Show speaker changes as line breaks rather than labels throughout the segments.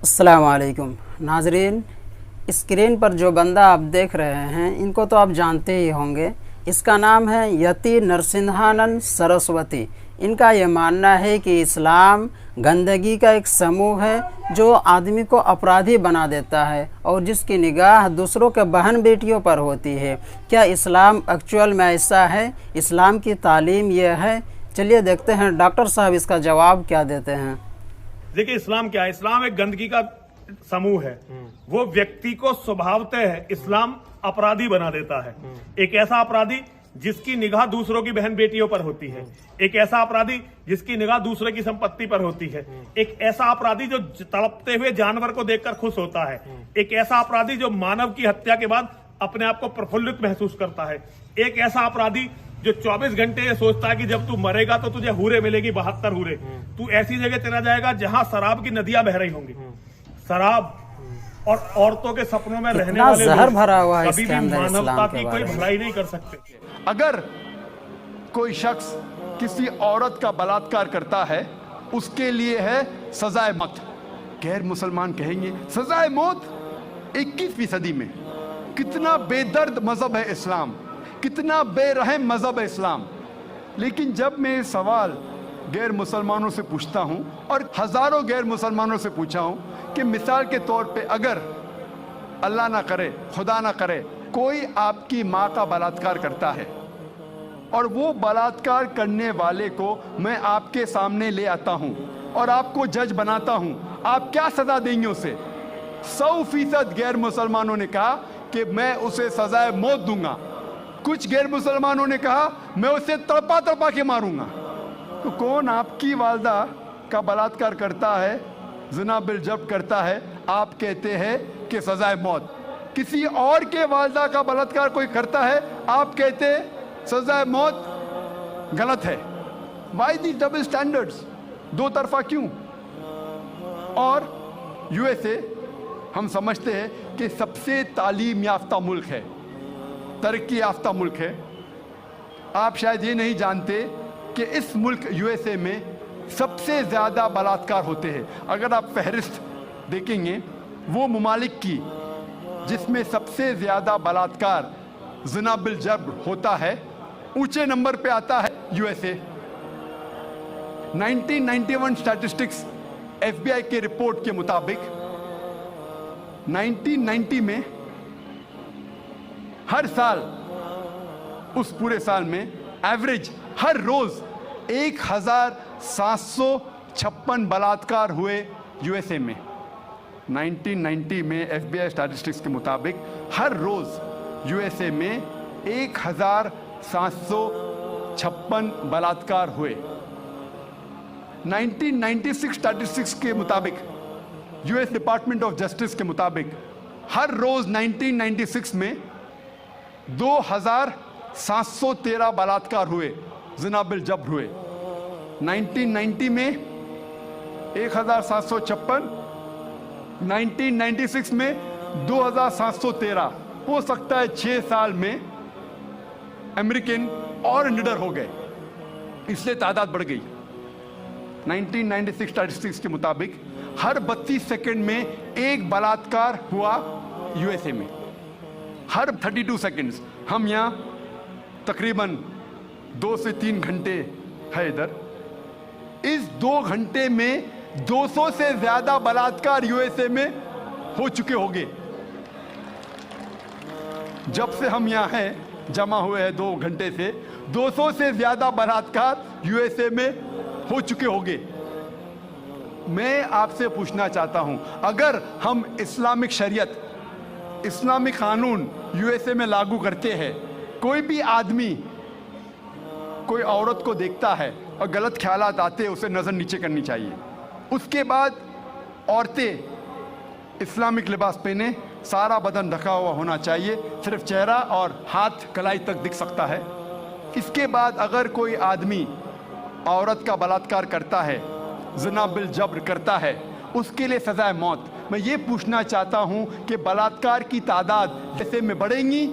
अस्सलाम वालेकुम नाजरीन। स्क्रीन पर जो बंदा आप देख रहे हैं इनको तो आप जानते ही होंगे। इसका नाम है यति नरसिंहानंद सरस्वती। इनका ये मानना है कि इस्लाम गंदगी का एक समूह है जो आदमी को अपराधी बना देता है और जिसकी निगाह दूसरों के बहन बेटियों पर होती है। क्या इस्लाम एक्चुअल में ऐसा है? इस्लाम की तालीम यह है? चलिए देखते हैं डॉक्टर साहब इसका जवाब क्या देते हैं।
देखिए, इस्लाम क्या है? इस्लाम एक गंदगी का समूह है। वो व्यक्ति को स्वभावतः है इस्लाम अपराधी बना देता है। एक ऐसा अपराधी जिसकी निगाह दूसरों की बहन बेटियों पर होती है, एक ऐसा अपराधी जिसकी निगाह दूसरे की संपत्ति पर होती है, एक ऐसा अपराधी जो तड़पते हुए जानवर को देखकर खुश होता है, एक ऐसा अपराधी जो मानव की हत्या के बाद अपने आप को प्रफुल्लित महसूस करता है, एक ऐसा अपराधी जो 24 घंटे ये सोचता है कि जब तू मरेगा तो तुझे हूरे मिलेगी, 72 हूरे। तू ऐसी जगह चला जाएगा जहां शराब की नदियां बह रही होंगी। शराब और औरतों के सपनों में रहने वाले
जहर भरा हुआ है
कभी भी मानवता की कोई भलाई नहीं कर सकते।
अगर कोई शख्स किसी औरत का बलात्कार करता है उसके लिए है सजाए मौत। गैर मुसलमान कहेंगे सजाए मौत 21वीं सदी में। कितना बेदर्द मजहब है इस्लाम, कितना बेरहम मजहब है इस्लाम। लेकिन जब मैं सवाल गैर मुसलमानों से पूछता हूं और हजारों गैर मुसलमानों से पूछा हूं कि मिसाल के तौर पे अगर अल्लाह ना करे, खुदा ना करे, कोई आपकी माँ का बलात्कार करता है और वो बलात्कार करने वाले को मैं आपके सामने ले आता हूं और आपको जज बनाता हूं, आप क्या सजा देंगे उसे? 100% गैर मुसलमानों ने कहा कि मैं उसे सजाए मौत दूंगा। कुछ गैर मुसलमानों ने कहा मैं उसे तड़पा तड़पा के मारूंगा। तो कौन आपकी वालदा का बलात्कार करता है, ज़िना बिल जब्र करता है, आप कहते हैं कि सजाए मौत। किसी और के वालदा का बलात्कार कोई करता है, आप कहते हैं सजाए मौत। गलत है। वाई दी डबल स्टैंडर्ड्स? दो तरफा क्यों? और यूएसए हम समझते हैं कि सबसे तालीम याफ्ता मुल्क है, तरक्की याफ्ता मुल्क है। आप शायद ये नहीं जानते कि इस मुल्क यूएसए में सबसे ज़्यादा बलात्कार होते हैं। अगर आप फहरिस्त देखेंगे वो ममालिक की जिसमें सबसे ज़्यादा बलात्कार ज़िना बिल जब्र होता है, ऊंचे नंबर पे आता है यूएसए। 1991 स्टैटिस्टिक्स एफबीआई के रिपोर्ट के मुताबिक 1990 में हर साल, उस पूरे साल में एवरेज हर रोज 1756 बलात्कार हुए यूएसए में। 1990 में एफबीआई स्टैटिस्टिक्स के मुताबिक हर रोज यूएसए में 1756 बलात्कार हुए। 1996 स्टैटिस्टिक्स के मुताबिक, यूएस डिपार्टमेंट ऑफ जस्टिस के मुताबिक, हर रोज 1996 में 2713 बलात्कार हुए, ज़िना बिल जब्र हुए। 1990 में 1756, 1996 में 2713। हो सकता है 6 साल में अमेरिकन और निडर हो गए, इसलिए तादाद बढ़ गई। 1996 स्टैटिस्टिक्स के मुताबिक हर 32 सेकंड में एक बलात्कार हुआ यूएसए में। हर 32 सेकंड्स। हम यहाँ तकरीबन 2 से 3 घंटे है इधर। इस 2 घंटे में 200 से ज्यादा बलात्कार यूएसए में हो चुके होंगे। जब से हम यहाँ हैं, जमा हुए हैं 2 घंटे से, 200 से ज्यादा बलात्कार यूएसए में हो चुके होंगे। मैं आपसे पूछना चाहता हूं, अगर हम इस्लामिक शरीयत, इस्लामिक कानून यूएसए में लागू करते हैं, कोई भी आदमी कोई औरत को देखता है और गलत ख्यालात आते, उसे नज़र नीचे करनी चाहिए। उसके बाद औरतें इस्लामिक लिबास पहने, सारा बदन ढका हुआ होना चाहिए, सिर्फ चेहरा और हाथ कलाई तक दिख सकता है। इसके बाद अगर कोई आदमी औरत का बलात्कार करता है, ज़िना बिल जब्र करता है, उसके लिए सजाए मौत। मैं ये पूछना चाहता हूं कि बलात्कार की तादाद जैसे में बढ़ेंगी,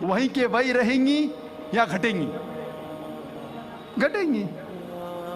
वहीं के वही रहेंगी या घटेंगी? घटेंगी।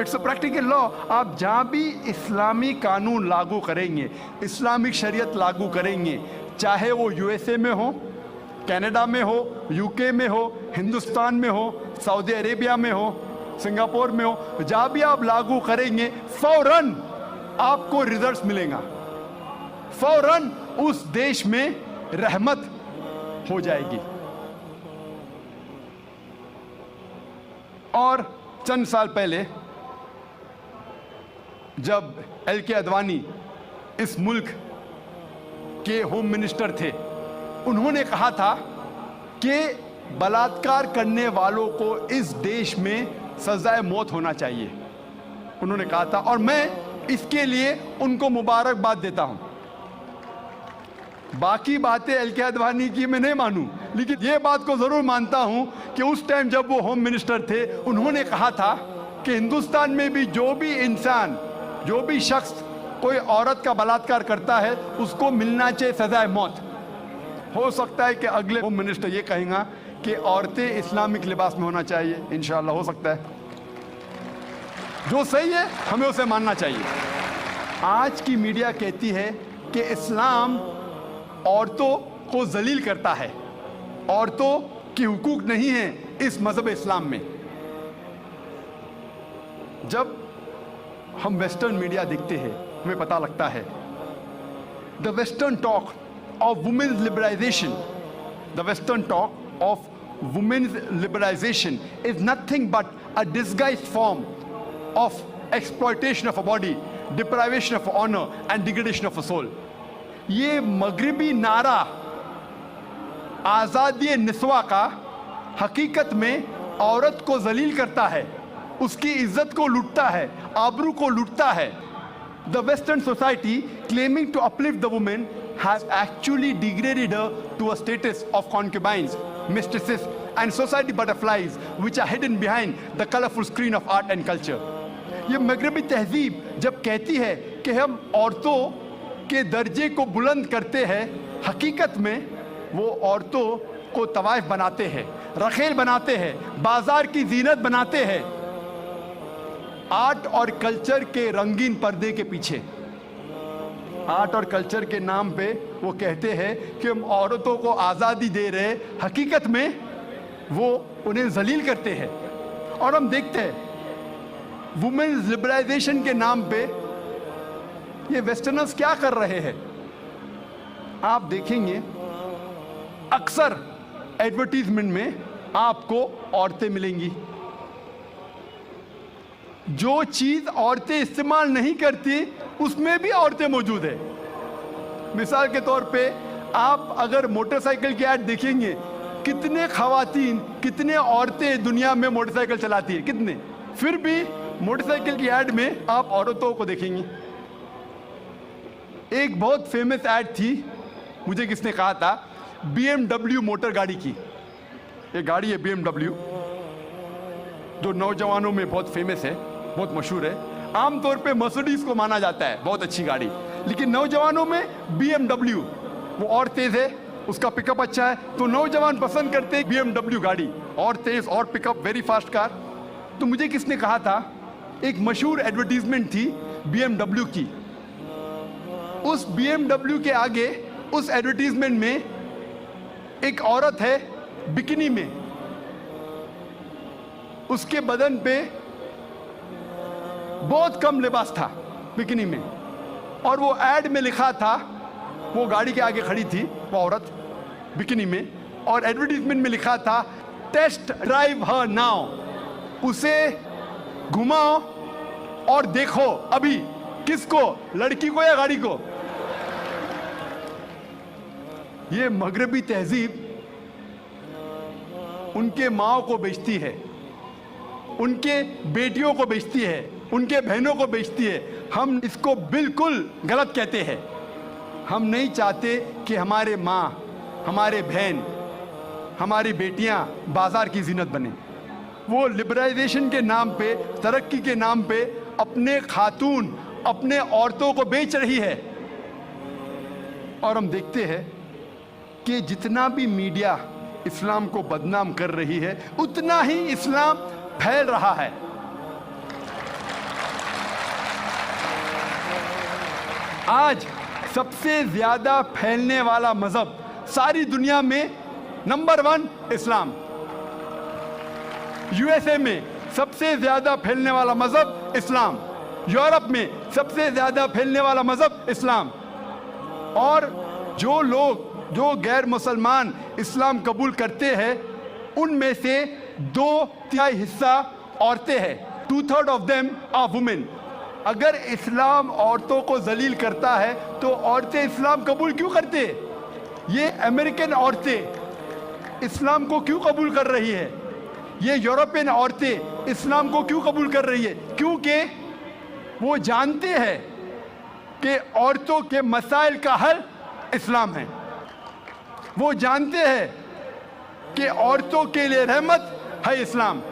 It's a practical law. आप जहाँ भी इस्लामी कानून लागू करेंगे, इस्लामिक शरीयत लागू करेंगे, चाहे वो यूएसए में हो, कनाडा में हो, यूके में हो, हिंदुस्तान में हो, सऊदी अरेबिया में हो, सिंगापुर में हो, जहाँ भी आप लागू करेंगे फौरन आपको रिजल्ट्स मिलेगा, फौरन उस देश में रहमत हो जाएगी। और चंद साल पहले जब एल.के. अडवाणी इस मुल्क के होम मिनिस्टर थे, उन्होंने कहा था कि बलात्कार करने वालों को इस देश में सजाए मौत होना चाहिए, उन्होंने कहा था। और मैं इसके लिए उनको मुबारकबाद देता हूं। बाकी बातें एल.के. अडवाणी की मैं नहीं मानूं, लेकिन ये बात को जरूर मानता हूं कि उस टाइम जब वो होम मिनिस्टर थे, उन्होंने कहा था कि हिंदुस्तान में भी जो भी इंसान, जो भी शख्स कोई औरत का बलात्कार करता है, उसको मिलना चाहिए सजाए मौत। हो सकता है कि अगले होम मिनिस्टर ये कहेगा कि औरतें इस्लामिक लिबास में होना चाहिए, इंशाअल्लाह हो सकता है। जो सही है हमें उसे मानना चाहिए। आज की मीडिया कहती है कि इस्लाम औरतों को जलील करता है, औरतों की हुकूक नहीं है इस मजहब इस्लाम में। जब हम वेस्टर्न मीडिया देखते हैं, हमें पता लगता है the western talk of women's liberalisation, the western talk of women's liberalisation is nothing but a disguised form of exploitation of a body, deprivation of honour and degradation of a soul. ये मगरिबी नारा आज़ादी निस्वा का हकीकत में औरत को जलील करता है, उसकी इज्जत को लूटता है, आबरू को लूटता है। The western society claiming to uplift the women has actually degraded her to a status of concubines, mistresses and society butterflies which are hidden behind the colourful screen of art and culture. ये मगरबी तहजीब जब कहती है कि हम औरतों के दर्जे को बुलंद करते हैं, हकीकत में वो औरतों को तवाइफ बनाते हैं, रखेल बनाते हैं, बाजार की जीनत बनाते हैं, आर्ट और कल्चर के रंगीन पर्दे के पीछे। आर्ट और कल्चर के नाम पे वो कहते हैं कि हम औरतों को आज़ादी दे रहे, हकीकत में वो उन्हें जलील करते हैं। और हम देखते हैं वुमेन्स लिबरलाइजेशन के नाम पे ये वेस्टर्नर्स क्या कर रहे हैं। आप देखेंगे अक्सर एडवर्टीजमेंट में आपको औरतें मिलेंगी। जो चीज औरतें इस्तेमाल नहीं करती उसमें भी औरतें मौजूद है। मिसाल के तौर पे आप अगर मोटरसाइकिल की ऐड देखेंगे, कितने खवातीन, कितने औरतें दुनिया में मोटरसाइकिल चलाती है, कितने, फिर भी मोटरसाइकिल की ऐड में आप औरतों को देखेंगे। एक बहुत फेमस ऐड थी, मुझे किसने कहा था, BMW मोटर गाड़ी की। ये गाड़ी है BMW, जो नौजवानों में बहुत फेमस है, बहुत मशहूर है। आमतौर पे मर्सिडीज को माना जाता है बहुत अच्छी गाड़ी, लेकिन नौजवानों में BMW, वो और तेज है, उसका पिकअप अच्छा है, तो नौजवान पसंद करते हैं BMW गाड़ी, और तेज और पिकअप, वेरी फास्ट कार। तो मुझे किसने कहा था, एक मशहूर एडवर्टीजमेंट थी BMW की। उस BMW के आगे उस एडवर्टीजमेंट में एक औरत है बिकिनी में, उसके बदन पे बहुत कम लिबास था बिकिनी में, और वो ऐड में लिखा था, वो गाड़ी के आगे खड़ी थी वो औरत बिकिनी में, और एडवर्टीजमेंट में लिखा था टेस्ट ड्राइव हर नाउ, उसे घुमाओ और देखो अभी, किसको, लड़की को या गाड़ी को। ये मगरबी तहजीब उनके माओ को बेचती है, उनके बेटियों को बेचती है, उनके बहनों को बेचती है। हम इसको बिल्कुल गलत कहते हैं। हम नहीं चाहते कि हमारे माँ, हमारे बहन, हमारी बेटियां बाजार की जीनत बने। वो लिबरलाइजेशन के नाम पे, तरक्की के नाम पे अपने खातून, अपने औरतों को बेच रही है। और हम देखते हैं कि जितना भी मीडिया इस्लाम को बदनाम कर रही है, उतना ही इस्लाम फैल रहा है। आज सबसे ज्यादा फैलने वाला मजहब सारी दुनिया में नंबर 1 इस्लाम। यूएसए में सबसे ज्यादा फैलने वाला मजहब इस्लाम, यूरोप में सबसे ज्यादा फैलने वाला मजहब इस्लाम। और जो गैर मुसलमान इस्लाम कबूल करते हैं उनमें से 2/3 हिस्सा औरतें हैं। 2/3 ऑफ देम आर वुमेन। अगर इस्लाम औरतों को जलील करता है तो औरतें इस्लाम कबूल क्यों करते? ये अमेरिकन औरतें इस्लाम को क्यों कबूल कर रही है? ये यूरोपियन औरतें इस्लाम को क्यों कबूल कर रही है? क्योंकि वो जानते हैं कि औरतों के मसाइल का हल इस्लाम है। वो जानते हैं कि औरतों के लिए रहमत है इस्लाम।